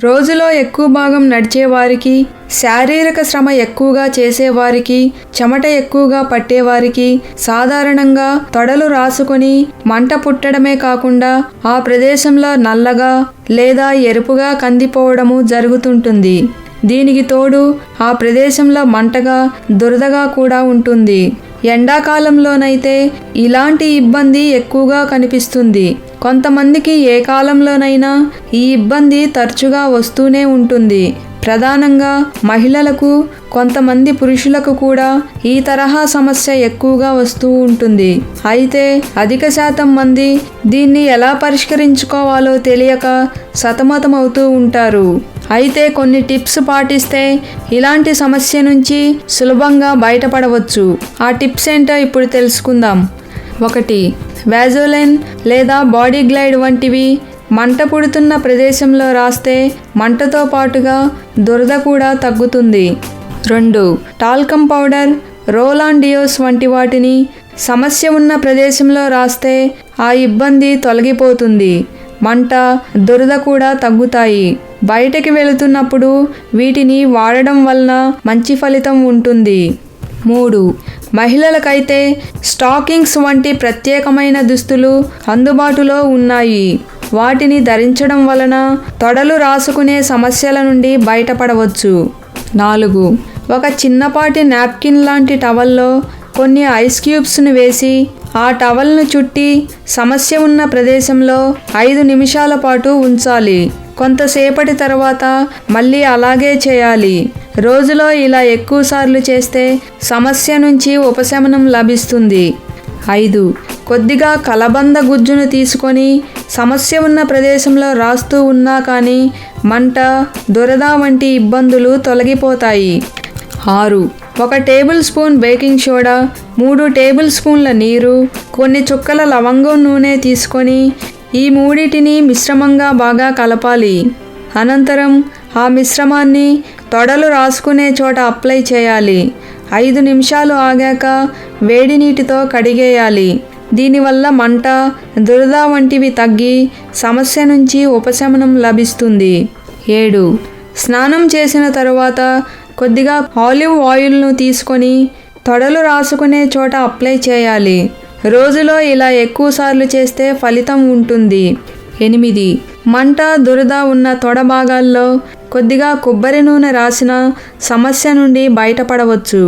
రోజులో ఎక్కువ భాగం నడిచేవారికి, శారీరక శ్రమ ఎక్కువగా చేసేవారికి, చెమట ఎక్కువగా పట్టేవారికి సాధారణంగా తొడలు రాసుకొని మంట పుట్టడమే కాకుండా ఆ ప్రదేశంలో నల్లగా లేదా ఎరుపుగా కందిపోవడము జరుగుతుంటుంది. దీనికి తోడు ఆ ప్రదేశంలో మంటగా, దురదగా కూడా ఉంటుంది. ఎండాకాలంలోనైతే ఇలాంటి ఇబ్బంది ఎక్కువగా కనిపిస్తుంది. కొంతమందికి ఏ కాలంలోనైనా ఈ ఇబ్బంది తరచుగా వస్తూనే ఉంటుంది. ప్రధానంగా మహిళలకు, కొంతమంది పురుషులకు కూడా ఈ తరహా సమస్య ఎక్కువగా వస్తూ ఉంటుంది. అయితే అధిక శాతం మంది దీన్ని ఎలా పరిష్కరించుకోవాలో తెలియక సతమతమవుతూ ఉంటారు. అయితే కొన్ని టిప్స్ పాటిస్తే ఇలాంటి సమస్య నుంచి సులభంగా బయటపడవచ్చు. ఆ టిప్స్ ఏంటో ఇప్పుడు తెలుసుకుందాం. 1. వ్యాజోలిన్ లేదా బాడీ గ్లైడ్ వంటివి మంట పుడుతున్న ప్రదేశంలో రాస్తే మంటతో పాటుగా దురద కూడా తగ్గుతుంది. 2. Talcum powder, roll on DEOs వంటి వాటిని సమస్య ఉన్న ప్రదేశంలో రాస్తే ఆ ఇబ్బంది తొలగిపోతుంది. మంట, దురద కూడా తగ్గుతాయి. బయటకి వెళుతున్నప్పుడు వీటిని వాడడం వలన మంచి ఫలితం ఉంటుంది. 3. మహిళలకైతే స్టాకింగ్స్ వంటి ప్రత్యేకమైన దుస్తులు అందుబాటులో ఉన్నాయి. వాటిని ధరించడం వలన తొడలు రాసుకునే సమస్యల నుండి బయటపడవచ్చు. 4. ఒక చిన్నపాటి నాప్కిన్ లాంటి టవల్లో కొన్ని ఐస్ క్యూబ్స్ను వేసి ఆ టవల్ను చుట్టి సమస్య ఉన్న ప్రదేశంలో 5 నిమిషాల పాటు ఉంచాలి. కొంతసేపటి తర్వాత మళ్ళీ అలాగే చేయాలి. రోజులో ఇలా ఎక్కువసార్లు చేస్తే సమస్య నుంచి ఉపశమనం లభిస్తుంది. 5. కొద్దిగా కలబంద గుజ్జును తీసుకొని సమస్య ఉన్న ప్రదేశంలో రాస్తూ ఉన్నా కానీ మంట, దురద వంటి ఇబ్బందులు తొలగిపోతాయి. 6. 1 table spoon baking soda, 3 table స్పూన్ల నీరు, కొన్ని చుక్కల లవంగం నూనె తీసుకొని ఈ మూడిటిని మిశ్రమంగా బాగా కలపాలి. అనంతరం ఆ మిశ్రమాన్ని తొడలు రాసుకునే చోట అప్లై చేయాలి. 5 నిమిషాలు ఆగాక వేడి నీటితో కడిగేయాలి. దీనివల్ల మంట, దురద వంటివి తగ్గి సమస్య నుంచి ఉపశమనం లభిస్తుంది. 7. స్నానం చేసిన తరువాత కొద్దిగా ఆలివ్ ఆయిల్ను తీసుకొని తొడలు రాసుకునే చోట అప్లై చేయాలి. రోజులో ఇలా ఎక్కువసార్లు చేస్తే ఫలితం ఉంటుంది. 8. మంట, దురద ఉన్న తొడ భాగాల్లో కొద్దిగా కొబ్బరి నూనె రాసిన సమస్య నుండి బయటపడవచ్చు.